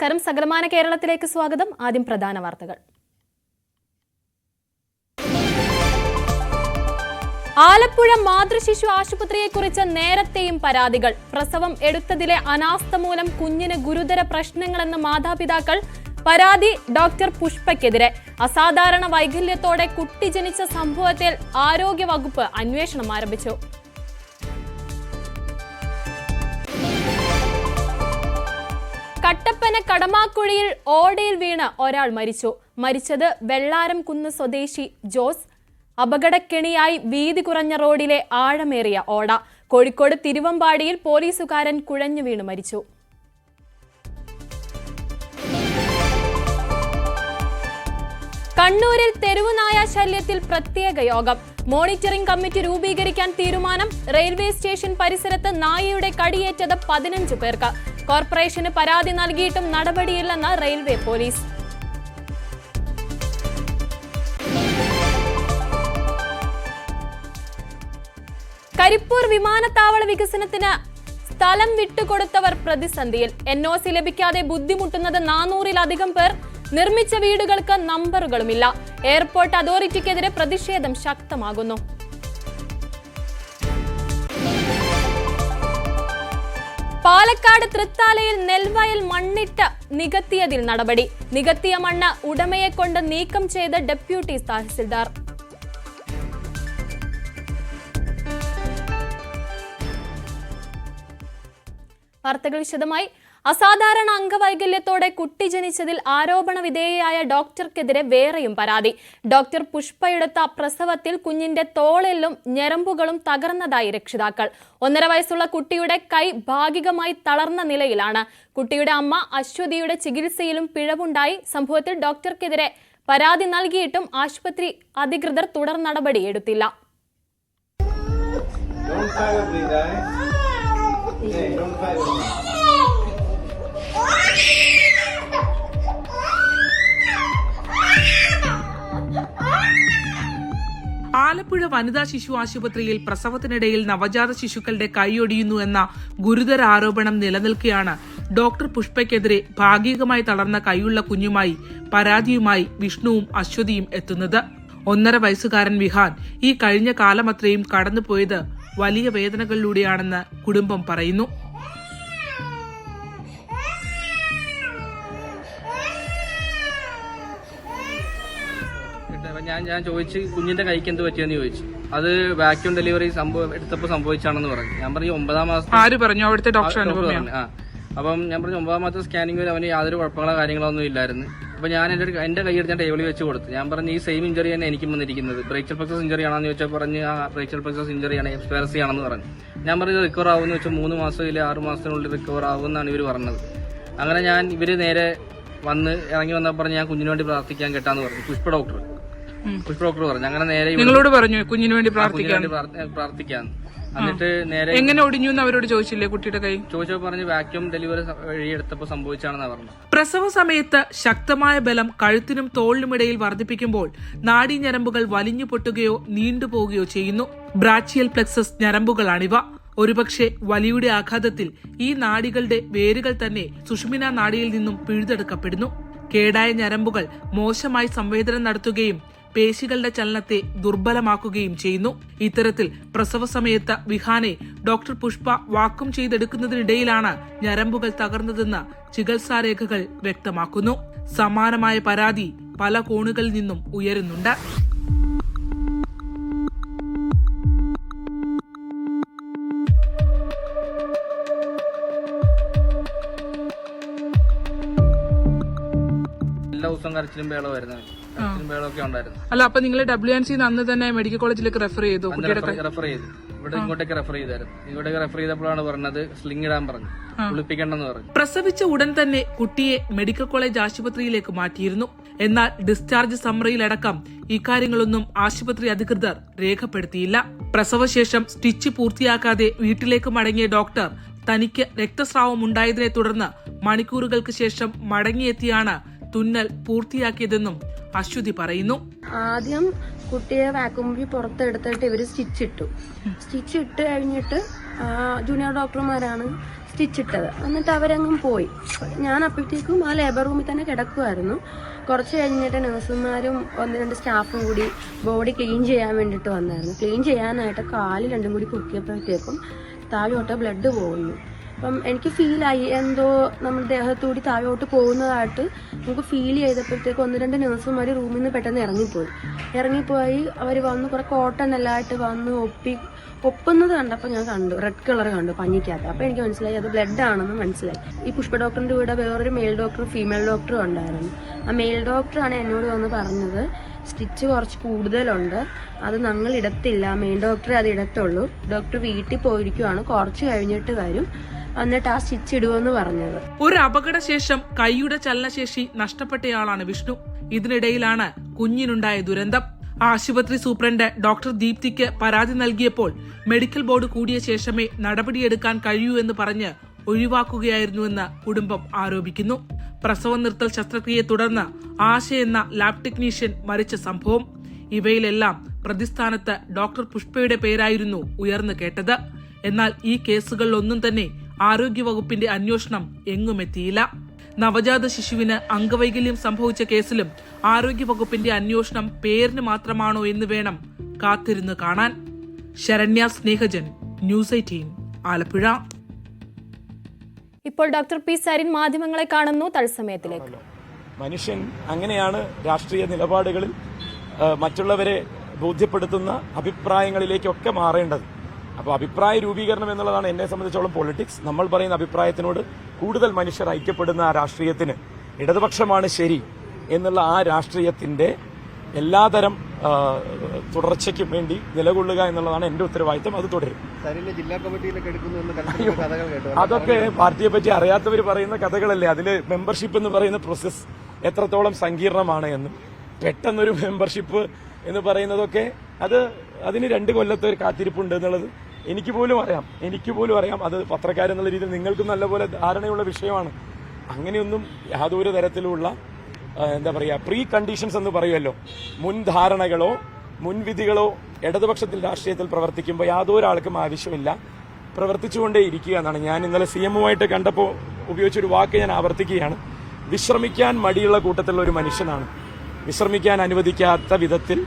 നമസ്കാരം. സകലമാന കേരളത്തിലേക്ക് സ്വാഗതം. ആദ്യം പ്രധാന വാർത്തകൾ. ആലപ്പുഴ മാതൃശിശു ആശുപത്രിയെക്കുറിച്ച് നേരത്തെയും പരാതികൾ. പ്രസവം എടുത്തതിലെ അനാസ്ഥ മൂലം കുഞ്ഞിന് ഗുരുതര പ്രശ്നങ്ങളെന്ന് മാതാപിതാക്കൾ. പരാതി ഡോക്ടർ പുഷ്പയ്ക്കെതിരെ. അസാധാരണ വൈകല്യത്തോടെ കുട്ടി ജനിച്ച സംഭവത്തിൽ ആരോഗ്യവകുപ്പ് അന്വേഷണം ആരംഭിച്ചു. കട്ടപ്പന കടമാക്കുഴിയിൽ ഓടയിൽ വീണ് ഒരാൾ മരിച്ചു. മരിച്ചത് വെള്ളാരം കുന്ന് സ്വദേശി ജോസ്. അപകടക്കെണിയായി വീതി കുറഞ്ഞ റോഡിലെ ആഴമേറിയ ഓട. കോഴിക്കോട് തിരുവമ്പാടിയിൽ പോലീസുകാരൻ കുഴഞ്ഞു വീണ് മരിച്ചു. കണ്ണൂരിൽ തെരുവുനായ ശല്യത്തിൽ പ്രത്യേക യോഗം. മോണിറ്ററിംഗ് കമ്മിറ്റി രൂപീകരിക്കാൻ തീരുമാനം. റെയിൽവേ സ്റ്റേഷൻ പരിസരത്ത് നായയുടെ കടിയേറ്റത് 15 പേർക്ക്. കോർപ്പറേഷന് പരാതി നൽകിയിട്ടും നടപടിയില്ലെന്ന് റെയിൽവേ പോലീസ്. കരിപ്പൂർ വിമാനത്താവള വികസനത്തിന് സ്ഥലം വിട്ടുകൊടുത്തവർ പ്രതിസന്ധിയിൽ. NOC ലഭിക്കാതെ ബുദ്ധിമുട്ടുന്നത് 400-ലധികം പേർ. നിർമ്മിച്ച വീടുകൾക്ക് നമ്പറുകളുമില്ല. എയർപോർട്ട് അതോറിറ്റിക്കെതിരെ പ്രതിഷേധം ശക്തമാകുന്നു. പാലക്കാട് തൃത്താലയിൽ നെൽവയൽ മണ്ണിട്ട് നികത്തിയതിൽ നടപടി. നികത്തിയ മണ്ണ് ഉടമയെ കൊണ്ട് നീക്കം ചെയ്ത് ഡെപ്യൂട്ടി തഹസിൽദാർ. വാർത്തകൾ വിശദമായി. അസാധാരണ അംഗവൈകല്യത്തോടെ കുട്ടി ജനിച്ചതിൽ ആരോപണ വിധേയയായ ഡോക്ടർക്കെതിരെ വേറെയും പരാതി. ഡോക്ടർ പുഷ്പയെടുത്ത പ്രസവത്തിൽ കുഞ്ഞിന്റെ തോളെല്ലും ഞരമ്പുകളും തകർന്നതായി രക്ഷിതാക്കൾ. 1.5 വയസ്സുള്ള കുട്ടിയുടെ കൈ ഭാഗികമായി തളർന്ന നിലയിലാണ്. കുട്ടിയുടെ അമ്മ അശ്വതിയുടെ ചികിത്സയിലും പിഴവുണ്ടായി. സംഭവത്തിൽ ഡോക്ടർക്കെതിരെ പരാതി നൽകിയിട്ടും ആശുപത്രി അധികൃതർ തുടർ നടപടിയെടുത്തില്ല. ആലപ്പുഴ വനിതാ ശിശു ആശുപത്രിയിൽ പ്രസവത്തിനിടയിൽ നവജാത ശിശുക്കളുടെ കൈയൊടിയുന്നു എന്ന ഗുരുതര ആരോപണം നിലനിൽക്കെയാണ് ഡോക്ടർ പുഷ്പയ്ക്കെതിരെ ഭാഗികമായി തളർന്ന കൈയുള്ള കുഞ്ഞുമായി പരാതിയുമായി വിഷ്ണുവും അശ്വതിയും എത്തുന്നത്. 1.5 വയസ്സുകാരൻ വിഹാൻ ഈ കഴിഞ്ഞ കാലമത്രയും കടന്നുപോയത് വലിയ വേദനകളിലൂടെയാണെന്ന് കുടുംബം പറയുന്നു. ഞാൻ ചോദിച്ചു കുഞ്ഞിന്റെ കൈക്ക് എന്ത് പറ്റിയെന്ന് ചോദിച്ചു. അത് വാക്യൂം ഡെലിവറി എടുത്തപ്പോൾ സംഭവിച്ചാണെന്ന് പറഞ്ഞു. ഞാൻ പറഞ്ഞു 9-ാം മാസം. ആര് പറഞ്ഞു? അവിടുത്തെ ഡോക്ടർ പറഞ്ഞു. അപ്പം ഞാൻ പറഞ്ഞു 9-ാം മാസത്തെ സ്കാനിംഗ് വരെ അവന് യാതൊരു കുഴപ്പങ്ങളോ കാര്യങ്ങളോ ഒന്നും ഇല്ലായിരുന്നു. അപ്പൊ ഞാൻ എന്റെ കൈയെടുത്ത് ഞാൻ ടേബിളിൽ വെച്ച് കൊടുത്തു. ഞാൻ പറഞ്ഞു ഈ സെയിം ഇഞ്ചറി തന്നെ എനിക്കും വന്നിരിക്കുന്നത്. ബ്രേച്ചൽ പ്ലക്സസ് ഇഞ്ചറി ആണെന്ന് ചോദിച്ചാൽ പറഞ്ഞ് ആ ബ്രേച്ചൽ പ്ലക്സസ് ഇഞ്ചറിയാണ്, എക്സ്പയർസി ആണെന്ന് പറഞ്ഞു. ഞാൻ പറഞ്ഞു റിക്കവർ ആവുമെന്ന് വെച്ചാൽ 3 മാസം ഇല്ല 6 മാസത്തിനുള്ളിൽ റിക്കവർ ആവുമെന്നാണ് ഇവർ പറഞ്ഞത്. അങ്ങനെ ഇവര് നേരെ ഇറങ്ങി വന്നപ്പോൾ പറഞ്ഞ് ഞാൻ കുഞ്ഞിന് വേണ്ടി പ്രാർത്ഥിക്കാൻ കേട്ടാന്ന് പറഞ്ഞു. പുഷ്പ ഡോക്ടർ പറഞ്ഞു. അങ്ങനെ നേരെ നിങ്ങളോട് പറഞ്ഞു കുഞ്ഞിന് വേണ്ടി പ്രാർത്ഥിക്കാൻ. എന്നിട്ട് നേരെ എങ്ങനെ ഒടിഞ്ഞു എന്ന് അവരോട് ചോദിച്ചില്ലേ? കുട്ടിയുടെ കൈ ചോദിച്ചപ്പോൾ പറഞ്ഞ് വാക്യൂം ഡെലിവറി വഴി എടുത്തപ്പോൾ സംഭവിച്ചാണെന്നാണ് പറഞ്ഞത്. പ്രസവ സമയത്ത് ശക്തമായ ബലം കഴുത്തിനും തോളിനുമിടയിൽ വർദ്ധിപ്പിക്കുമ്പോൾ നാഡീ ഞരമ്പുകൾ വലിഞ്ഞു പൊട്ടുകയോ നീണ്ടുപോകുകയോ ചെയ്യുന്നു. ബ്രാച്ചിയൽ പ്ലെക്സസ് ഞരമ്പുകളാണിവ. ഒരുപക്ഷെ വലിയുടെ ആഘാതത്തിൽ ഈ നാഡികളുടെ വേരുകൾ തന്നെ സുഷുമ്നാ നാഡിയിൽ നിന്നും പിഴുതെടുക്കപ്പെടുന്നു. കേടായ ഞരമ്പുകൾ മോശമായി സംവേദനം നടത്തുകയും പേശികളുടെ ചലനത്തെ ദുർബലമാക്കുകയും ചെയ്യുന്നു. ഇത്തരത്തിൽ പ്രസവ സമയത്ത് വിഹാനെ ഡോക്ടർ പുഷ്പ വാക്വം ചെയ്തെടുക്കുന്നതിനിടയിലാണ് ഞരമ്പുകൾ തകർന്നതെന്ന് ചികിത്സാരേഖകൾ വ്യക്തമാക്കുന്നു. സമാനമായ പരാതി പല കോണുകളിൽ നിന്നും ഉയരുന്നുണ്ട്. എല്ലാ ദിവസവും കരച്ചിലും ബേളമായിരുന്നു. അല്ല, അപ്പൊ നിങ്ങൾ WNC അന്ന് തന്നെ മെഡിക്കൽ കോളേജിലേക്ക് റെഫർ ചെയ്തു? റെഫർ ചെയ്തു. ഇവിടെ ഇങ്ങോട്ടേക്ക് റെഫർ ചെയ്തായിരുന്നു. ഇങ്ങോട്ടേക്ക് റെഫർ ചെയ്തപ്പോഴാണ് പറഞ്ഞത് സ്ലിംഗ് ഇടാൻ പറഞ്ഞു, കുളിപ്പിക്കണ്ടെന്ന് പറഞ്ഞു. പ്രസവിച്ച ഉടൻ തന്നെ കുട്ടിയെ മെഡിക്കൽ കോളേജ് ആശുപത്രിയിലേക്ക് മാറ്റിയിരുന്നു. എന്നാൽ ഡിസ്ചാർജ് സമ്മറിയിലടക്കം ഇക്കാര്യങ്ങളൊന്നും ആശുപത്രി അധികൃതർ രേഖപ്പെടുത്തിയില്ല. പ്രസവശേഷം സ്റ്റിച്ച് പൂർത്തിയാക്കാതെ വീട്ടിലേക്ക് മടങ്ങിയ ഡോക്ടർ തനിക്ക് രക്തസ്രാവം ഉണ്ടായതിനെ തുടർന്ന് മണിക്കൂറുകൾക്ക് ശേഷം മടങ്ങിയെത്തിയാണ് തുന്നൽ പൂർത്തിയാക്കിയതെന്നും അശ്വതി പറയുന്നു. ആദ്യം കുട്ടിയെ വാക്യൂം പുറത്തെടുത്തിട്ട് ഇവര് സ്റ്റിച്ച് ഇട്ട് കഴിഞ്ഞിട്ട് ജൂനിയർ ഡോക്ടർമാരാണ് സ്റ്റിച്ച് ഇട്ടത്. എന്നിട്ട് അവരങ്ങും പോയി. ഞാൻ അപ്പോഴത്തേക്കും ആ ലേബർ റൂമിൽ തന്നെ കിടക്കുമായിരുന്നു. കുറച്ച് കഴിഞ്ഞിട്ട് നഴ്സുമാരും 1-2 സ്റ്റാഫും കൂടി ബോഡി ക്ലീൻ ചെയ്യാൻ വേണ്ടിയിട്ട് വന്നായിരുന്നു. ക്ലീൻ ചെയ്യാനായിട്ട് കാല് രണ്ടും കൂടി പൊക്കിയപ്പോഴത്തേക്കും താഴോട്ട് ബ്ലഡ് പോകുന്നു. അപ്പം എനിക്ക് ഫീലായി എന്തോ നമ്മുടെ ദേഹത്തുകൂടി താഴോട്ട് പോകുന്നതായിട്ട് നമുക്ക് ഫീൽ ചെയ്തപ്പോഴത്തേക്ക് 1-2 നഴ്സുമാർ റൂമിൽ നിന്ന് പെട്ടെന്ന് ഇറങ്ങിപ്പോയി അവർ വന്ന് കുറെ കോട്ടൺ എല്ലാമായിട്ട് വന്ന് ഒപ്പുന്നത് കണ്ടപ്പോൾ ഞാൻ കണ്ടു, റെഡ് കളർ കണ്ടു പഞ്ഞിക്കകത്ത്. അപ്പോൾ എനിക്ക് മനസ്സിലായി അത് ബ്ലഡ് ആണെന്ന് മനസ്സിലായി. ഈ പുഷ്പ ഡോക്ടറിൻ്റെ കൂടെ വേറൊരു മെയിൽ ഡോക്ടറും ഫീമെയിൽ ഡോക്ടറും ഉണ്ടായിരുന്നു. ആ മെയിൽ ഡോക്ടറാണ് എന്നോട് വന്ന് പറഞ്ഞത് സ്റ്റിച്ച് കുറച്ച് കൂടുതലുണ്ട്, അത് ഞങ്ങൾ ഇടത്തില്ല, മെയിൽ ഡോക്ടറെ അത് ഇടത്തുള്ളൂ, ഡോക്ടർ വീട്ടിൽ പോയിരിക്കുവാണ്, കുറച്ച് കഴിഞ്ഞിട്ട് വരും, എന്നിട്ട് ആ സ്റ്റിച്ച് ഇടുമെന്ന് പറഞ്ഞത്. ഒരു അപകടശേഷം കൈയുടെ ചലനശേഷി നഷ്ടപ്പെട്ടയാളാണ് വിഷ്ണു. ഇതിനിടയിലാണ് കുഞ്ഞിനുണ്ടായ ദുരന്തം. ആശുപത്രി സൂപ്രണ്ട് ഡോക്ടർ ദീപ്തിക്ക് പരാതി നൽകിയപ്പോൾ മെഡിക്കൽ ബോർഡ് കൂടിയ ശേഷമേ നടപടിയെടുക്കാൻ കഴിയൂ എന്ന് പറഞ്ഞ് ഒഴിവാക്കുകയായിരുന്നുവെന്ന് കുടുംബം ആരോപിക്കുന്നു. പ്രസവം നിർത്തൽ ശസ്ത്രക്രിയയെ തുടർന്ന് ആശ എന്ന ലാബ് ടെക്നീഷ്യൻ മരിച്ച സംഭവം, ഇവയിലെല്ലാം പ്രതിസ്ഥാനത്ത് ഡോക്ടർ പുഷ്പയുടെ പേരായിരുന്നു ഉയർന്നു കേട്ടത്. എന്നാൽ ഈ കേസുകളിലൊന്നും തന്നെ ആരോഗ്യവകുപ്പിന്റെ അന്വേഷണം എങ്ങുമെത്തിയില്ല. നവജാത ശിശുവിന് അംഗവൈകല്യം സംഭവിച്ച കേസിലും ആരോഗ്യവകുപ്പിന്റെ അന്വേഷണം പേരിന് മാത്രമാണോ എന്ന് വേണം കാത്തിരുന്ന് കാണാൻ. ശരണ്യ സ്നേഹജൻ, ന്യൂസ് 18, ആലപ്പുഴ. ഇപ്പോൾ ഡോക്ടർ പി സരിൻ മാധ്യമങ്ങളെ കാണുന്നു. തത്സമയത്തിലേക്ക്. മനുഷ്യൻ അങ്ങനെയാണ് രാഷ്ട്രീയ നിലപാടുകളിൽ മറ്റുള്ളവരെ ബോധ്യപ്പെടുത്തുന്ന അഭിപ്രായങ്ങളിലേക്കൊക്കെ മാറേണ്ടത്. അപ്പോൾ അഭിപ്രായ രൂപീകരണം എന്നുള്ളതാണ് എന്നെ സംബന്ധിച്ചോളം പൊളിറ്റിക്സ്. നമ്മൾ പറയുന്ന അഭിപ്രായത്തിനോട് കൂടുതൽ മനുഷ്യർ ഐക്യപ്പെടുന്ന ആ രാഷ്ട്രീയത്തിന് ഇടതുപക്ഷമാണ് ശരി എന്നുള്ള ആ രാഷ്ട്രീയത്തിന്റെ എല്ലാതരം തുടർച്ചയ്ക്കും വേണ്ടി നിലകൊള്ളുക എന്നുള്ളതാണ് എന്റെ ഉത്തരവാദിത്തം. അത് തുടരും. അതൊക്കെ പാർട്ടിയെ പറ്റി അറിയാത്തവർ പറയുന്ന കഥകളല്ലേ. അതില് മെമ്പർഷിപ്പ് എന്ന് പറയുന്ന പ്രോസസ് എത്രത്തോളം സങ്കീർണമാണ് എന്നും പെട്ടെന്നൊരു മെമ്പർഷിപ്പ് എന്ന് പറയുന്നതൊക്കെ അതിന് 2 കൊല്ലത്തെ ഒരു കാത്തിരിപ്പുണ്ട് എന്നുള്ളത് എനിക്ക് പോലും അറിയാം. അത് പത്രക്കാരെന്നുള്ള രീതിയിൽ നിങ്ങൾക്കും നല്ലപോലെ ധാരണയുള്ള വിഷയമാണ്. അങ്ങനെയൊന്നും യാതൊരു തരത്തിലുള്ള പ്രീ കണ്ടീഷൻസ് എന്ന് പറയുമല്ലോ, മുൻധാരണകളോ മുൻവിധികളോ ഇടതുപക്ഷത്തിൽ രാഷ്ട്രീയത്തിൽ പ്രവർത്തിക്കുമ്പോൾ യാതൊരാൾക്കും ആവശ്യമില്ല. പ്രവർത്തിച്ചുകൊണ്ടേ ഇരിക്കുക എന്നാണ്. ഞാൻ ഇന്നലെ CM-ഉമായിട്ട് കണ്ടപ്പോൾ ഉപയോഗിച്ചൊരു വാക്ക് ഞാൻ ആവർത്തിക്കുകയാണ്. വിശ്രമിക്കാൻ മടിയുള്ള കൂട്ടത്തിലുള്ള ഒരു മനുഷ്യനാണ്. വിശ്രമിക്കാൻ അനുവദിക്കാത്ത വിധത്തിൽ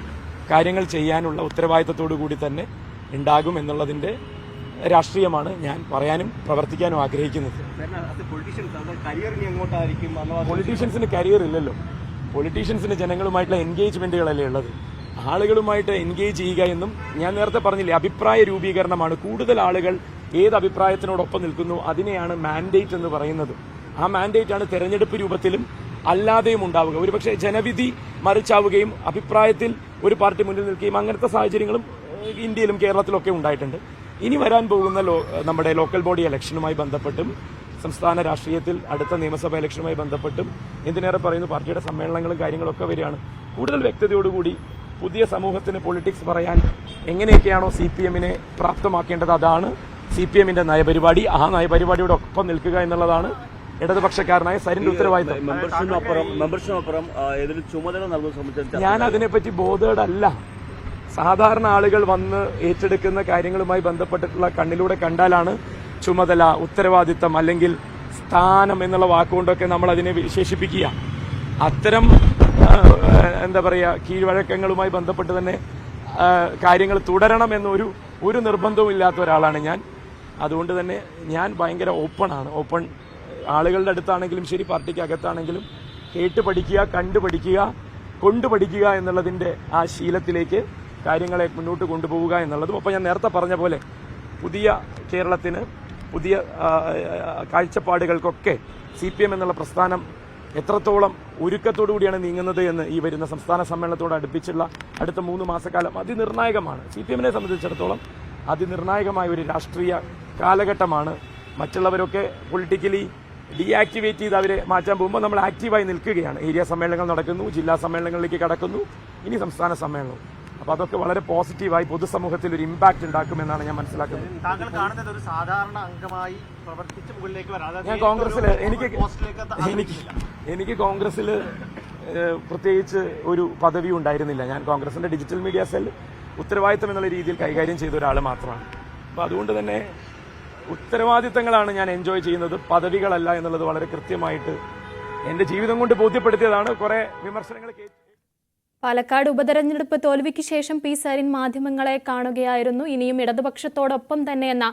കാര്യങ്ങൾ ചെയ്യാനുള്ള ഉത്തരവാദിത്തത്തോടു കൂടി തന്നെ ഉണ്ടാകും എന്നുള്ളതിന്റെ രാഷ്ട്രീയമാണ് ഞാൻ പറയാനും പ്രവർത്തിക്കാനും ആഗ്രഹിക്കുന്നത്. പൊളിറ്റീഷ്യൻസിന് കരിയർ ഇല്ലല്ലോ. പൊളിറ്റീഷ്യൻസിന് ജനങ്ങളുമായിട്ടുള്ള എൻഗേജ്മെന്റുകളല്ലേ ഉള്ളത്. ആളുകളുമായിട്ട് എൻഗേജ് ചെയ്യുക എന്നും ഞാൻ നേരത്തെ പറഞ്ഞില്ലേ, അഭിപ്രായ രൂപീകരണമാണ്. കൂടുതൽ ആളുകൾ ഏത് അഭിപ്രായത്തിനോടൊപ്പം നിൽക്കുന്നു അതിനെയാണ് മാൻഡേറ്റ് എന്ന് പറയുന്നത്. ആ മാൻഡേറ്റ് ആണ് തെരഞ്ഞെടുപ്പ് രൂപത്തിലും അല്ലാതെയും ഉണ്ടാവുക. ഒരുപക്ഷെ ജനവിധി മറിച്ചാവുകയും അഭിപ്രായത്തിൽ ഒരു പാർട്ടി മുന്നിൽ നിൽക്കുകയും അങ്ങനത്തെ സാഹചര്യങ്ങളും ഇന്ത്യയിലും കേരളത്തിലൊക്കെ ഉണ്ടായിട്ടുണ്ട്. ഇനി വരാൻ പോകുന്ന നമ്മുടെ ലോക്കൽ ബോഡി ഇലക്ഷനുമായി ബന്ധപ്പെട്ടും സംസ്ഥാന രാഷ്ട്രീയത്തിൽ അടുത്ത നിയമസഭാ ഇലക്ഷനുമായി ബന്ധപ്പെട്ടും എന്തിനേറെ പറയുന്നു പാർട്ടിയുടെ സമ്മേളനങ്ങളും കാര്യങ്ങളൊക്കെ വരികയാണ്. കൂടുതൽ വ്യക്തതയോടുകൂടി പുതിയ സമൂഹത്തിന് പൊളിറ്റിക്സ് പറയാൻ എങ്ങനെയൊക്കെയാണോ CPM-നെ പ്രാപ്തമാക്കേണ്ടത് അതാണ് CPM-ന്റെ നയപരിപാടി. ആ നയപരിപാടിയോട് ഒപ്പം നിൽക്കുക എന്നുള്ളതാണ് ഇടതുപക്ഷക്കാരനായ സരിന്റെ ഉത്തരവാദിത്തം. ഞാൻ അതിനെപ്പറ്റി ബോധേഡല്ല. സാധാരണ ആളുകൾ വന്ന് ഏറ്റെടുക്കുന്ന കാര്യങ്ങളുമായി ബന്ധപ്പെട്ടിട്ടുള്ള കണ്ണിലൂടെ കണ്ടാലാണ് ചുമതല, ഉത്തരവാദിത്തം അല്ലെങ്കിൽ സ്ഥാനം എന്നുള്ള വാക്കുകൊണ്ടൊക്കെ നമ്മൾ അതിനെ വിശേഷിപ്പിക്കുക. അത്തരം കീഴ്വഴക്കങ്ങളുമായി ബന്ധപ്പെട്ട് തന്നെ കാര്യങ്ങൾ തുടരണം എന്നൊരു നിർബന്ധവും ഇല്ലാത്ത ഒരാളാണ് ഞാൻ. അതുകൊണ്ട് തന്നെ ഞാൻ ഭയങ്കര ഓപ്പണാണ്. ഓപ്പൺ ആളുകളുടെ അടുത്താണെങ്കിലും ശരി, പാർട്ടിക്ക് അകത്താണെങ്കിലും കേട്ട് പഠിക്കുക, കണ്ടു പഠിക്കുക, കൊണ്ടുപഠിക്കുക എന്നുള്ളതിന്റെ ആ ശീലത്തിലേക്ക് കാര്യങ്ങളെ മുന്നോട്ട് കൊണ്ടുപോവുക എന്നുള്ളതും. അപ്പോൾ ഞാൻ നേരത്തെ പറഞ്ഞ പോലെ പുതിയ കേരളത്തിന് പുതിയ കാഴ്ചപ്പാടുകൾക്കൊക്കെ CPM എന്നുള്ള പ്രസ്ഥാനം എത്രത്തോളം ഒരുക്കത്തോടു കൂടിയാണ് നീങ്ങുന്നത് എന്ന് ഈ വരുന്ന സംസ്ഥാന സമ്മേളനത്തോട് അടുപ്പിച്ചുള്ള അടുത്ത 3 മാസക്കാലം അതിനിർണായകമാണ്. CPM-നെ സംബന്ധിച്ചിടത്തോളം അതിനിർണായകമായ ഒരു രാഷ്ട്രീയ കാലഘട്ടമാണ്. മറ്റുള്ളവരൊക്കെ പൊളിറ്റിക്കലി ഡീആക്ടിവേറ്റ് ചെയ്ത് അവരെ മാറ്റാൻ പോകുമ്പോൾ നമ്മൾ ആക്റ്റീവായി നിൽക്കുകയാണ്. ഏരിയ സമ്മേളനങ്ങൾ നടക്കുന്നു, ജില്ലാ സമ്മേളനങ്ങളിലേക്ക് കടക്കുന്നു, ഇനി സംസ്ഥാന സമ്മേളനവും. അപ്പൊ അതൊക്കെ വളരെ പോസിറ്റീവായി പൊതുസമൂഹത്തിൽ ഒരു ഇമ്പാക്ട് ഉണ്ടാക്കുമെന്നാണ് ഞാൻ മനസ്സിലാക്കുന്നത്. ഞാൻ കോൺഗ്രസിൽ എനിക്ക് കോൺഗ്രസിൽ പ്രത്യേകിച്ച് ഒരു പദവി ഉണ്ടായിരുന്നില്ല. ഞാൻ കോൺഗ്രസിന്റെ ഡിജിറ്റൽ മീഡിയ സെൽ ഉത്തരവാദിത്തം എന്നുള്ള രീതിയിൽ കൈകാര്യം ചെയ്ത ഒരാൾ മാത്രമാണ്. അപ്പൊ അതുകൊണ്ട് തന്നെ ഉത്തരവാദിത്തങ്ങളാണ് ഞാൻ എൻജോയ് ചെയ്യുന്നത്, പദവികളല്ല എന്നുള്ളത് വളരെ കൃത്യമായിട്ട് എന്റെ ജീവിതം കൊണ്ട് ബോധ്യപ്പെടുത്തിയതാണ്. കുറെ വിമർശനങ്ങൾ പാലക്കാട് ഉപതെരഞ്ഞെടുപ്പ് തോൽവിക്ക് ശേഷം പി സരിൻ മാധ്യമങ്ങളെ കാണുകയായിരുന്നു. ഇനിയും ഇടതുപക്ഷത്തോടൊപ്പം തന്നെയെന്ന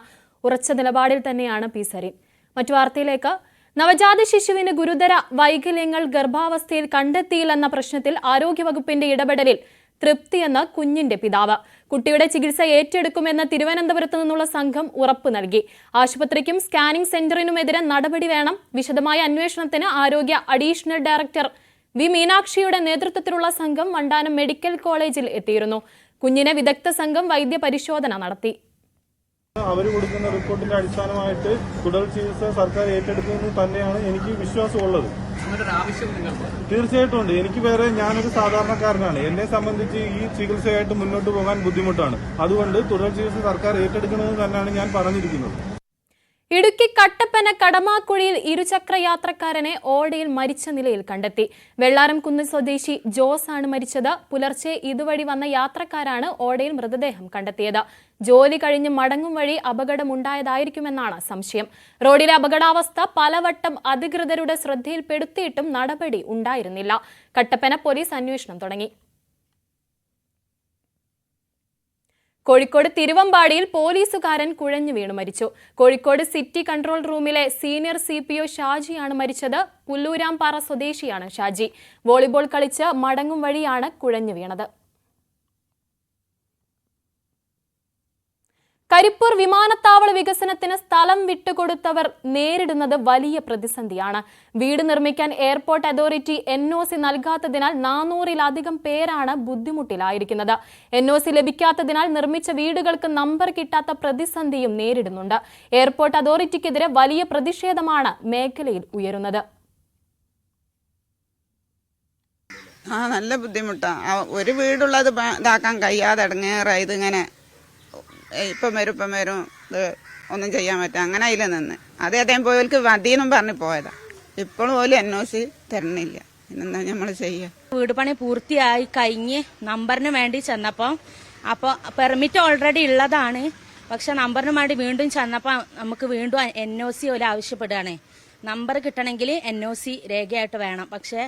ഉറച്ച നിലപാടിൽ തന്നെയാണ് പി സരിൻ. മറ്റു വാർത്തയിലേക്ക്. നവജാത ശിശുവിന് ഗുരുതര വൈകല്യങ്ങൾ ഗർഭാവസ്ഥയിൽ കണ്ടെത്തിയില്ലെന്ന പ്രശ്നത്തിൽ ആരോഗ്യവകുപ്പിന്റെ ഇടപെടലിൽ തൃപ്തിയെന്ന് കുഞ്ഞിന്റെ പിതാവ്. കുട്ടിയുടെ ചികിത്സ ഏറ്റെടുക്കുമെന്ന് തിരുവനന്തപുരത്ത് നിന്നുള്ള സംഘം ഉറപ്പു നൽകി. ആശുപത്രിക്കും സ്കാനിംഗ് സെന്ററിനുമെതിരെ നടപടി വേണം. വിശദമായ അന്വേഷണത്തിന് ആരോഗ്യ അഡീഷണൽ ഡയറക്ടർ വി മീനാക്ഷിയുടെ നേതൃത്വത്തിലുള്ള സംഘം വണ്ടാനം മെഡിക്കൽ കോളേജിൽ എത്തിയിരുന്നു. കുഞ്ഞിനെ വിദഗ്ധ സംഘം വൈദ്യപരിശോധന നടത്തി. അവർ കൊടുക്കുന്ന റിപ്പോർട്ടിന്റെ അടിസ്ഥാനമായിട്ട് തുടർ ചികിത്സ സർക്കാർ ഏറ്റെടുക്കുമെന്ന് തന്നെയാണ് എനിക്ക് വിശ്വാസമുള്ളത്. തീർച്ചയായിട്ടും ഉണ്ട്. എനിക്ക് വേറെ, ഞാനൊരു സാധാരണക്കാരനാണ്. എന്നെ സംബന്ധിച്ച് ഈ ചികിത്സയായിട്ട് മുന്നോട്ട് പോകാൻ ബുദ്ധിമുട്ടാണ്. അതുകൊണ്ട് തുടർ ചികിത്സ സർക്കാർ ഏറ്റെടുക്കണമെന്ന് തന്നെയാണ് ഞാൻ പറഞ്ഞിരിക്കുന്നത്. ഇടുക്കി കട്ടപ്പന കടമാക്കുഴിയിൽ ഇരുചക്ര യാത്രക്കാരനെ ഓടയിൽ മരിച്ച നിലയിൽ കണ്ടെത്തി. വെള്ളാരംകുന്ന് സ്വദേശി ജോസ് ആണ് മരിച്ചത്. പുലർച്ചെ ഇതുവഴി വന്ന യാത്രക്കാരാണ് ഓടയിൽ മൃതദേഹം കണ്ടെത്തിയത്. ജോലി കഴിഞ്ഞ് മടങ്ങും വഴി അപകടമുണ്ടായതായിരിക്കുമെന്നാണ് സംശയം. റോഡിലെ അപകടാവസ്ഥ പലവട്ടം അധികൃതരുടെ ശ്രദ്ധയിൽപ്പെടുത്തിയിട്ടും നടപടി ഉണ്ടായിരുന്നില്ല. കട്ടപ്പന പോലീസ് അന്വേഷണം തുടങ്ങി. കോഴിക്കോട് തിരുവമ്പാടിയിൽ പോലീസുകാരൻ കുഴഞ്ഞു വീണു മരിച്ചു. കോഴിക്കോട് സിറ്റി കൺട്രോൾ റൂമിലെ സീനിയർ CPO ഷാജിയാണ് മരിച്ചത്. പുല്ലൂരാംപാറ സ്വദേശിയാണ് ഷാജി. വോളിബോൾ കളിച്ച് മടങ്ങും വഴിയാണ് കുഴഞ്ഞു വീണത്. കരിപ്പൂർ വിമാനത്താവള വികസനത്തിന് സ്ഥലം വിട്ടുകൊടുത്തവർ നേരിടുന്നത് വലിയ പ്രതിസന്ധിയാണ്. വീട് നിർമ്മിക്കാൻ എയർപോർട്ട് അതോറിറ്റി NOC നൽകാത്തതിനാൽ 400-ലധികം പേരാണ് ബുദ്ധിമുട്ടിലായിരിക്കുന്നത്. NOC ലഭിക്കാത്തതിനാൽ നിർമ്മിച്ച വീടുകൾക്ക് നമ്പർ കിട്ടാത്ത പ്രതിസന്ധിയും നേരിടുന്നുണ്ട്. എയർപോർട്ട് അതോറിറ്റിക്കെതിരെ വലിയ പ്രതിഷേധമാണ് മേഖലയിൽ ഉയരുന്നത്. നല്ല ബുദ്ധിമുട്ടാണ്. ഒരു വീടുള്ളത് ഇതാക്കാൻ കഴിയാതെ ഇടങ്ങേറായി. ഇതിങ്ങനെ ഇപ്പം വരും ഇത് ഒന്നും ചെയ്യാൻ പറ്റും. അങ്ങനെ അതിൽ നിന്ന് അദ്ദേഹം പോയവർക്ക് മതിയെന്നും പറഞ്ഞ് പോയതാ. ഇപ്പോഴും പോലും NOC തരണില്ല. പിന്നെന്താ നമ്മൾ ചെയ്യുക? വീട് പണി പൂർത്തിയായി കഴിഞ്ഞ് നമ്പറിന് വേണ്ടി ചെന്നപ്പോൾ പെർമിറ്റ് ഓൾറെഡി ഉള്ളതാണ്. പക്ഷെ നമ്പറിന് വേണ്ടി വീണ്ടും ചെന്നപ്പോൾ നമുക്ക് വീണ്ടും NOC പോലെ ആവശ്യപ്പെടുകയാണ്. നമ്പർ കിട്ടണമെങ്കിൽ NOC രേഖയായിട്ട് വേണം. പക്ഷെ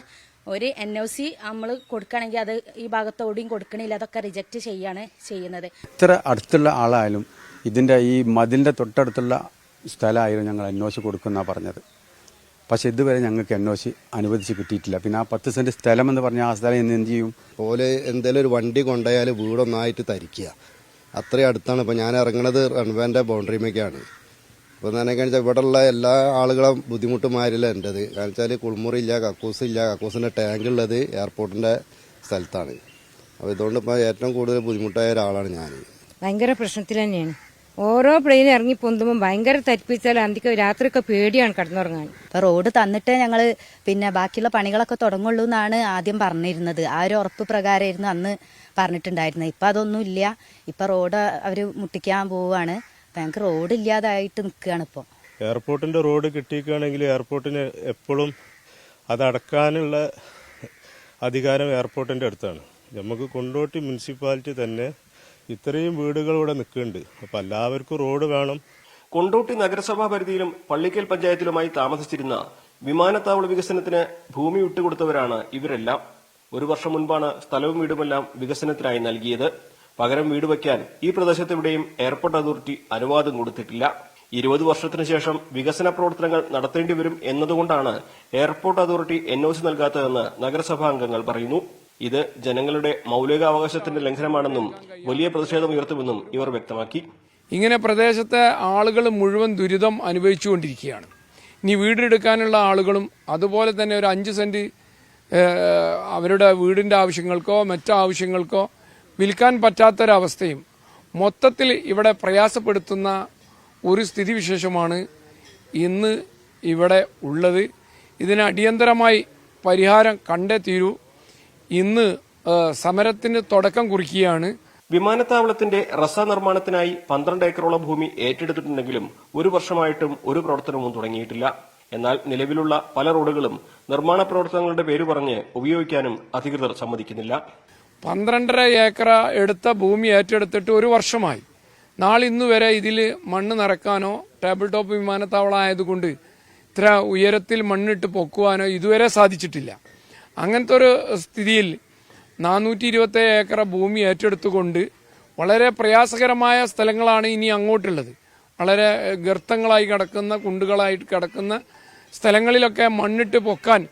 ഒരു NOC നമ്മൾ കൊടുക്കണമെങ്കിൽ അത് ഈ ഭാഗത്തോടെയും കൊടുക്കണില്ല. അതൊക്കെ റിജക്റ്റ് ചെയ്യാണ് ചെയ്യുന്നത്. ഇത്ര അടുത്തുള്ള ആളായാലും ഇതിൻ്റെ ഈ മതിലിൻ്റെ തൊട്ടടുത്തുള്ള സ്ഥലമായാലും ഞങ്ങൾ NOC കൊടുക്കുമെന്നാണ് പറഞ്ഞത്. പക്ഷെ ഇതുവരെ ഞങ്ങൾക്ക് NOC അനുവദിച്ച് കിട്ടിയിട്ടില്ല. പിന്നെ ആ 10 സെന്റ് സ്ഥലം എന്ന് പറഞ്ഞാൽ ആ സ്ഥലം എന്ത് ചെയ്യും? പോലെ എന്തെങ്കിലും ഒരു വണ്ടി കൊണ്ടുപോയാൽ വീടൊന്നായിട്ട് തരിക്കുക. അത്രയും അടുത്താണ്. ഇപ്പോൾ ഞാൻ ഇറങ്ങുന്നത് റൺവേൻ്റെ ബൗണ്ടറിമേക്കാണ്. ഇപ്പോൾ തന്നെ വെച്ചാൽ ഇവിടെയുള്ള എല്ലാ ആളുകളും ബുദ്ധിമുട്ടുമാരില്ല എൻ്റെത്. കാരണം വെച്ചാൽ കുളിമുറിയില്ല, കക്കൂസില്ല. കക്കൂസിൻ്റെ ടാങ്ക് ഉള്ളത് എയർപോർട്ടിൻ്റെ സ്ഥലത്താണ്. അപ്പോൾ ഇതുകൊണ്ട് ഇപ്പോൾ ഏറ്റവും കൂടുതൽ ബുദ്ധിമുട്ടായ ഒരാളാണ് ഞാൻ. ഭയങ്കര പ്രശ്നത്തിൽ തന്നെയാണ്. ഓരോ പ്ലെയിൻ ഇറങ്ങി പൊന്തുമ്പോൾ ഭയങ്കര തരിപ്പിച്ചാൽ അന്തിക്ക് രാത്രിയൊക്കെ പേടിയാണ് കിടന്നുറങ്ങാൻ. ഇപ്പൊ റോഡ് തന്നിട്ട് ഞങ്ങള് പിന്നെ ബാക്കിയുള്ള പണികളൊക്കെ തുടങ്ങുള്ളൂ എന്നാണ് ആദ്യം പറഞ്ഞിരുന്നത്. ആ ഒരു ഉറപ്പ് പ്രകാരമായിരുന്നു അന്ന് പറഞ്ഞിട്ടുണ്ടായിരുന്നത്. ഇപ്പൊ അതൊന്നും ഇല്ല. ഇപ്പൊ റോഡ് അവര് മുട്ടിക്കാൻ പോവുകയാണ്. ഞങ്ങൾക്ക് റോഡ് ഇല്ലാതായിട്ട് നിൽക്കുകയാണ്. ഇപ്പോൾ എയർപോർട്ടിന്റെ റോഡ് കിട്ടിയിരിക്കുകയാണെങ്കിൽ എയർപോർട്ടിന് എപ്പോഴും അതടക്കാനുള്ള അധികാരം എയർപോർട്ടിന്റെ അടുത്താണ്. നമുക്ക് കൊണ്ടോട്ടി മുനിസിപ്പാലിറ്റി തന്നെ ഇത്രയും വീടുകൾ ഇവിടെ നിൽക്കുന്നുണ്ട്. അപ്പം എല്ലാവർക്കും റോഡ് വേണം. കൊണ്ടോട്ടി നഗരസഭാ പരിധിയിലും പള്ളിക്കൽ പഞ്ചായത്തിലുമായി താമസിച്ചിരുന്ന വിമാനത്താവള വികസനത്തിന് ഭൂമി വിട്ടുകൊടുത്തവരാണ് ഇവരെല്ലാം. 1 വർഷം മുൻപാണ് സ്ഥലവും വീടുമെല്ലാം വികസനത്തിനായി നൽകിയത്. പകരം വീട് വയ്ക്കാൻ ഈ പ്രദേശത്തെവിടെയും എയർപോർട്ട് അതോറിറ്റി അനുവാദം കൊടുത്തിട്ടില്ല. 20 വർഷത്തിനു ശേഷം വികസന പ്രവർത്തനങ്ങൾ നടത്തേണ്ടി വരും എന്നതുകൊണ്ടാണ് എയർപോർട്ട് അതോറിറ്റി NOC നൽകാത്തതെന്ന് നഗരസഭാ അംഗങ്ങൾ പറയുന്നു. ഇത് ജനങ്ങളുടെ മൌലികാവകാശത്തിന്റെ ലംഘനമാണെന്നും വലിയ പ്രതിഷേധമുയർത്തുമെന്നും ഇവർ വ്യക്തമാക്കി. ഇങ്ങനെ പ്രദേശത്തെ ആളുകൾ മുഴുവൻ ദുരിതം അനുഭവിച്ചുകൊണ്ടിരിക്കുകയാണ്. ഇനി വീടെടുക്കാനുള്ള ആളുകളും അതുപോലെ തന്നെ ഒരു 5 സെന്റ് അവരുടെ വീടിന്റെ ആവശ്യങ്ങൾക്കോ മറ്റാവശ്യങ്ങൾക്കോ വിൽക്കാൻ പറ്റാത്തൊരവസ്ഥയും മൊത്തത്തിൽ ഇവിടെ പ്രയാസപ്പെടുത്തുന്ന ഒരു സ്ഥിതിവിശേഷമാണ് ഇന്ന് ഇവിടെ ഉള്ളത്. ഇതിന് അടിയന്തരമായി പരിഹാരം കണ്ടേ തീരൂ. ഇന്ന് സമരത്തിന് തുടക്കം കുറിക്കുകയാണ്. വിമാനത്താവളത്തിന്റെ റസ നിർമ്മാണത്തിനായി 12 ഏക്കറോളം ഭൂമി ഏറ്റെടുത്തിട്ടുണ്ടെങ്കിലും 1 വർഷമായിട്ടും ഒരു പ്രവർത്തനവും തുടങ്ങിയിട്ടില്ല. എന്നാൽ നിലവിലുള്ള പല റോഡുകളും നിർമ്മാണ പ്രവർത്തനങ്ങളുടെ പേര് പറഞ്ഞ് ഉപയോഗിക്കാനും അധികൃതർ സമ്മതിക്കുന്നില്ല. 12.5 ഏക്കർ എടുത്ത ഭൂമി ഏറ്റെടുത്തിട്ട് 1 വർഷമായി. നാളിന്നു വരെ ഇതിൽ മണ്ണ് നിറക്കാനോ ടേബിൾ ടോപ്പ് വിമാനത്താവളം ആയതുകൊണ്ട് ഇത്ര ഉയരത്തിൽ മണ്ണിട്ട് പൊക്കുവാനോ ഇതുവരെ സാധിച്ചിട്ടില്ല. അങ്ങനത്തെ ഒരു സ്ഥിതിയിൽ 427 ഏക്കർ ഭൂമി ഏറ്റെടുത്തുകൊണ്ട് വളരെ പ്രയാസകരമായ സ്ഥലങ്ങളാണ് ഇനി അങ്ങോട്ടുള്ളത്. വളരെ ഗർത്തങ്ങളായി കിടക്കുന്ന, കുണ്ടുകളായിട്ട് കിടക്കുന്ന സ്ഥലങ്ങളിലൊക്കെ മണ്ണിട്ട് പൊക്കാൻ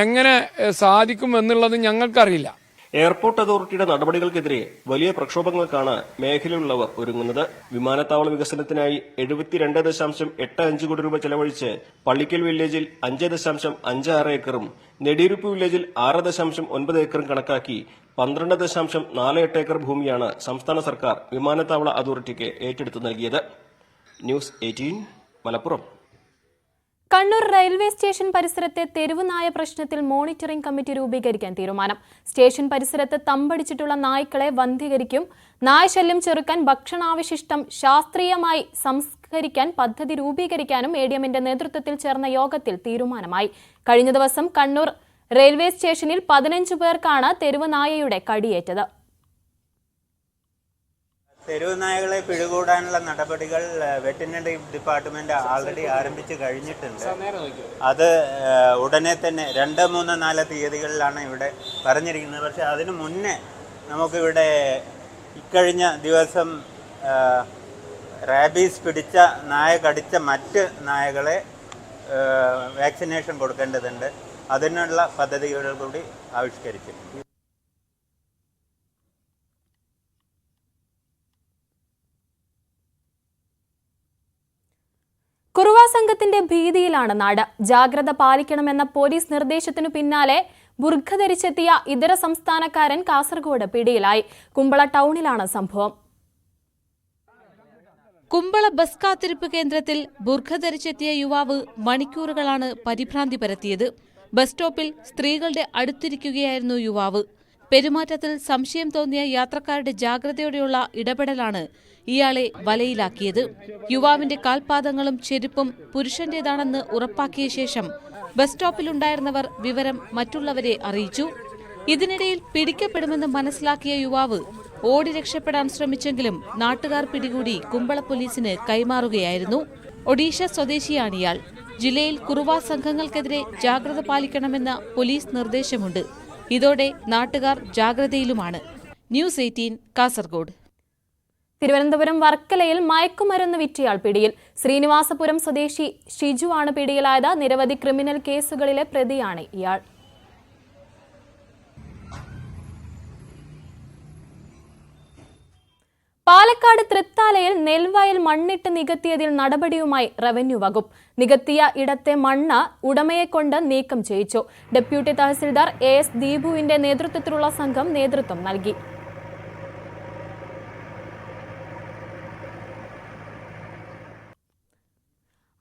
എങ്ങനെ സാധിക്കുമെന്നുള്ളത് ഞങ്ങൾക്കറിയില്ല. എയർപോർട്ട് അതോറിറ്റിയുടെ നടപടികൾക്കെതിരെ വലിയ പ്രക്ഷോഭങ്ങൾക്കാണ് മേഖലയിലുള്ളവർ ഒരുങ്ങുന്നത്. വിമാനത്താവള വികസനത്തിനായി 72.85 കോടി രൂപ ചെലവഴിച്ച് പള്ളിക്കൽ വില്ലേജിൽ 5.56 ഏക്കറും നെടിയിരുപ്പ് വില്ലേജിൽ 6.9 ഏക്കറും കണക്കാക്കി 12.48 ഏക്കർ ഭൂമിയാണ് സംസ്ഥാന സർക്കാർ വിമാനത്താവള അതോറിറ്റിക്ക് ഏറ്റെടുത്തു നൽകിയത്. News 18 Malappuram. Kannur railway station പരിസരത്തെ തെരുവ് നായ പ്രശ്നത്തിൽ മോണിറ്ററിംഗ് കമ്മിറ്റി രൂപീകരിക്കാൻ തീരുമാനം. സ്റ്റേഷൻ പരിസരത്ത് തമ്പടിച്ചിട്ടുള്ള നായ്ക്കളെ വന്ധീകരിക്കും. നായശല്യം ചെറുക്കാൻ ഭക്ഷണാവശിഷ്ടം ശാസ്ത്രീയമായി സംസ്കരിക്കാൻ പദ്ധതി രൂപീകരിക്കാനും എഡിഎമ്മിന്റെ നേതൃത്വത്തിൽ ചേർന്ന യോഗത്തിൽ തീരുമാനമായി. കഴിഞ്ഞ ദിവസം കണ്ണൂർ റെയിൽവേ സ്റ്റേഷനിൽ 15 പേർക്കാണ് തെരുവ് നായയുടെ കടിയേറ്റത്. തെരുവ് നായകളെ പിടികൂടാനുള്ള നടപടികൾ വെറ്റിനറി ഡിപ്പാർട്ട്മെന്റ് ആൾറെഡി ആരംഭിച്ചു കഴിഞ്ഞിട്ടുണ്ട്. അത് ഉടനെ തന്നെ 2, 3, 4 തീയതികളിലാണ് ഇവിടെ പറഞ്ഞിരിക്കുന്നത്. പക്ഷേ അതിനു മുന്നേ നമുക്കിവിടെ ഇക്കഴിഞ്ഞ ദിവസം റാബീസ് പിടിച്ച നായ കടിച്ച മറ്റ് നായകളെ വാക്സിനേഷൻ കൊടുക്കേണ്ടതുണ്ട്. അതിനുള്ള പദ്ധതികൾ കൂടി ആവിഷ്കരിച്ചു. കുറുവ സംഘത്തിന്റെ ഭീതിയിലാണ് നാട്. ജാഗ്രത പാലിക്കണമെന്ന പോലീസ് നിർദ്ദേശത്തിനു പിന്നാലെ ബുർഖ ധരിച്ചെത്തിയ ഇതര സംസ്ഥാനക്കാരൻ കാസർഗോഡ് പിടിയിലായി. കുമ്പള ടൗണിലാണ് സംഭവം. കുമ്പള ബസ് കാത്തിരിപ്പ് കേന്ദ്രത്തിൽ ബുർഖ ധരിച്ചെത്തിയ യുവാവ് മണിക്കൂറുകളാണ് പരിഭ്രാന്തി പരത്തിയത്. ബസ് സ്റ്റോപ്പിൽ സ്ത്രീകളുടെ അടുത്തിരിക്കുകയായിരുന്നു യുവാവ്. പെരുമാറ്റത്തിൽ സംശയം തോന്നിയ യാത്രക്കാരുടെ ജാഗ്രതയോടെയുള്ള ഇടപെടലാണ് ഇയാളെ വലയിലാക്കിയത്. യുവാവിന്റെ കാൽപാദങ്ങളും ചെരുപ്പും പുരുഷന്റേതാണെന്ന് ഉറപ്പാക്കിയ ശേഷം ബസ് സ്റ്റോപ്പിലുണ്ടായിരുന്നവർ വിവരം മറ്റുള്ളവരെ അറിയിച്ചു. ഇതിനിടയിൽ പിടിക്കപ്പെടുമെന്ന് മനസ്സിലാക്കിയ യുവാവ് ഓടി രക്ഷപ്പെടാൻ ശ്രമിച്ചെങ്കിലും നാട്ടുകാർ പിടികൂടി കുമ്പള പോലീസിന് കൈമാറുകയായിരുന്നു. ഒഡീഷ സ്വദേശിയാണിയാൾ. ജില്ലയിൽ കുറുവ സംഘങ്ങൾക്കെതിരെ ജാഗ്രത പാലിക്കണമെന്ന പോലീസ് നിർദ്ദേശമുണ്ട്. ഇതോടെ നാട്ടുകാർ ജാഗ്രതയിലുമാണ്. ന്യൂസ് 18 കാസർഗോഡ്. തിരുവനന്തപുരം വർക്കലയിൽ മയക്കുമരുന്ന് വിറ്റയാൾ പിടിയിൽ. ശ്രീനിവാസപുരം സ്വദേശി ഷിജു ആണ് പിടിയിലായത്. നിരവധി ക്രിമിനൽ കേസുകളിലെ പ്രതിയാണ് ഇയാൾ. പാലക്കാട് തൃത്താലയിൽ നെൽവയൽ മണ്ണിട്ട് നികത്തിയതിൽ നടപടിയുമായി റവന്യൂ വകുപ്പ്. നികത്തിയ ഇടത്തെ മണ്ണ് ഉടമയെക്കൊണ്ട് നീക്കം ചെയ്യിച്ചു. ഡെപ്യൂട്ടി തഹസിൽദാർ AS ദീപുവിന്റെ നേതൃത്വത്തിലുള്ള സംഘം നേതൃത്വം നൽകി.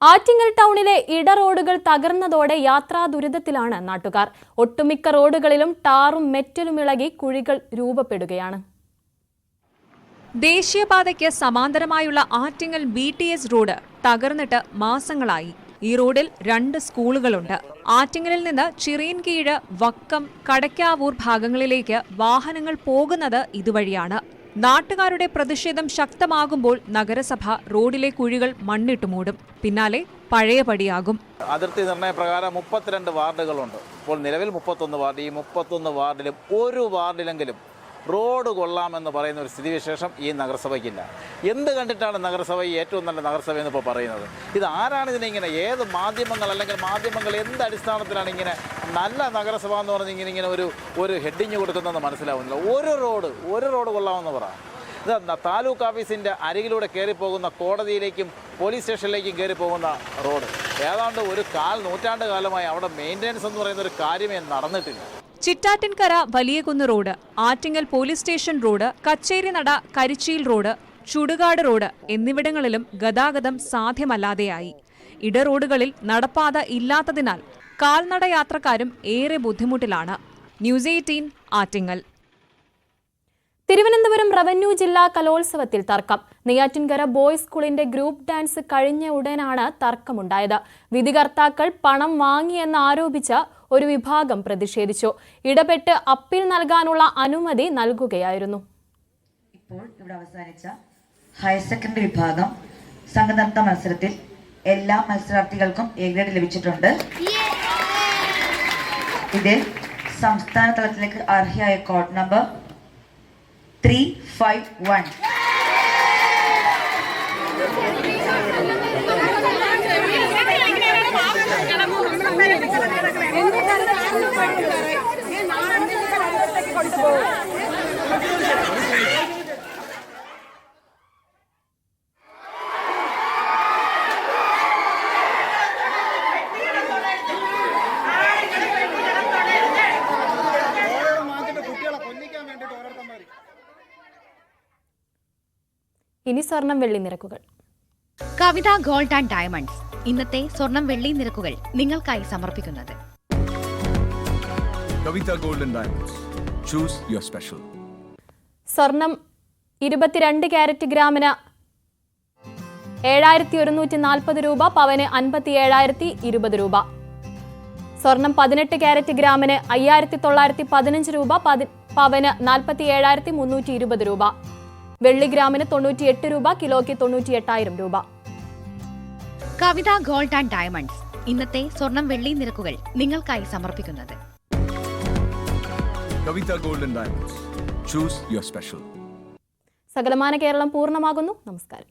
ആറ്റിങ്ങൽ ടൗണിലെ ഇടറോഡുകൾ തകർന്നതോടെ യാത്രാ ദുരിതത്തിലാണ് നാട്ടുകാർ. ഒട്ടുമിക്ക റോഡുകളിലും ടാറും മെറ്റലും ഇളകി കുഴികൾ രൂപപ്പെടുകയാണ്. ദേശീയപാതയ്ക്ക് സമാന്തരമായുള്ള ആറ്റിങ്ങൽ BTS റോഡ് തകർന്നിട്ട് മാസങ്ങളായി. ഈ റോഡിൽ 2 സ്കൂളുകളുണ്ട്. ആറ്റിങ്ങലിൽ നിന്ന് ചിറയൻകീഴ്, വക്കം, കടക്കാവൂർ ഭാഗങ്ങളിലേക്ക് വാഹനങ്ങൾ പോകുന്നത് ഇതുവഴിയാണ്. നാട്ടുകാരുടെ പ്രതിഷേധം ശക്തമാകുമ്പോൾ നഗരസഭ റോഡിലെ കുഴികൾ മണ്ണിട്ട് മൂടും. പിന്നാലെ പഴയപടിയാകും. അതിർത്തി നിർണയപ്രകാരം 32 വാർഡുകളുണ്ട്. ഇപ്പോൾ നിലവിൽ 31 വാർഡ്. ഈ 31 വാർഡിലും ഒരു വാർഡിലെങ്കിലും റോഡ് കൊള്ളാമെന്ന് പറയുന്ന ഒരു സ്ഥിതിവിശേഷം ഈ നഗരസഭയ്ക്കില്ല. എന്ത് കണ്ടിട്ടാണ് നഗരസഭ ഏറ്റവും നല്ല നഗരസഭ എന്നിപ്പോൾ പറയുന്നത്? ഇത് ആരാണ് ഇതിനിങ്ങനെ, ഏത് മാധ്യമങ്ങൾ അല്ലെങ്കിൽ മാധ്യമങ്ങൾ എന്ത് അടിസ്ഥാനത്തിലാണ് ഇങ്ങനെ നല്ല നഗരസഭ എന്ന് പറഞ്ഞ് ഇങ്ങനെ ഒരു ഹെഡിങ് കൊടുക്കുന്നതെന്ന് മനസ്സിലാവുന്നില്ല. ഒരു റോഡ് കൊള്ളാമെന്ന് പറ. ഇത് താലൂക്ക് ഓഫീസിൻ്റെ അരികിലൂടെ കയറിപ്പോകുന്ന കോടതിയിലേക്കും പോലീസ് സ്റ്റേഷനിലേക്കും കയറിപ്പോകുന്ന റോഡ്. ഏതാണ്ട് ഒരു നൂറ്റാണ്ട് കാലമായി അവിടെ മെയിൻ്റനൻസ് എന്ന് പറയുന്ന ഒരു കാര്യമേ നടന്നിട്ടില്ല. Chittattinkara Valiyakunnu road, Attingal police station road, Kacherinada കരിച്ചിയിൽ റോഡ്, ചുടുകാട് റോഡ് എന്നിവിടങ്ങളിലും ഗതാഗതം സാധ്യമല്ലാതെയായി. ഇടറോഡുകളിൽ നടപ്പാത ഇല്ലാത്തതിനാൽ കാൽനട യാത്രക്കാരും ഏറെ ബുദ്ധിമുട്ടിലാണ്. ന്യൂസ് 18 ആറ്റിങ്ങൽ. തിരുവനന്തപുരം റവന്യൂ ജില്ലാ കലോത്സവത്തിൽ തർക്കം. നെയ്യാറ്റിൻകര ബോയ്സ് സ്കൂളിന്റെ ഗ്രൂപ്പ് ഡാൻസ് കഴിഞ്ഞ ഉടനാണ് തർക്കമുണ്ടായത്. വിധികർത്താക്കൾ പണം വാങ്ങിയെന്ന് ആരോപിച്ച ഒരു വിഭാഗം പ്രതിഷേധിച്ചു. ഇടപെട്ട് അപ്പീൽ നൽകാനുള്ള അനുമതി നൽകുകയായിരുന്നു. ഇപ്പോൾ ഇവിടെ അവസാനിച്ച ഹയർ സെക്കൻഡറി വിഭാഗം സംഘനൃത്ത മത്സരത്തിൽ എല്ലാ മത്സരാർത്ഥികൾക്കും എ ഗ്രേഡ് ലഭിച്ചിട്ടുണ്ട്. ഇതിൽ സംസ്ഥാന തലത്തിലേക്ക് അർഹയായ കോഡ് നമ്പർ 351. ഇനി സ്വർണം വെള്ളി നിരക്കുകൾ. കവിത ഗോൾഡ് ആൻഡ് ഡയമണ്ട്സ് ഇന്നത്തെ സ്വർണം വെള്ളി നിരക്കുകൾ നിങ്ങൾക്കായി സമർപ്പിക്കുന്നത് Kavitha gold and diamonds. Choose your special. സ്വർണം 22 ക്യാരറ്റ് ഗ്രാമിന് 7140 രൂപ, പവന് 57,020 രൂപ. സ്വർണം 18 ക്യാരറ്റ് ഗ്രാമിന് 5915 രൂപ, പവന് 47,320 രൂപ. വെള്ളി ഗ്രാമിന് 98 രൂപ, കിലോയ്ക്ക് 98,000 രൂപ. കവിത ഗോൾഡ് ആൻഡ് ഡയമണ്ട്സ് ഇന്നത്തെ സ്വർണം വെള്ളി നിരക്കുകൾ നിങ്ങൾക്കായി സമർപ്പിക്കുന്നത് Kavitha gold and diamonds. Choose your special. സകലമാന കേരളം പൂർണ്ണമാകുന്നു. നമസ്കാരം.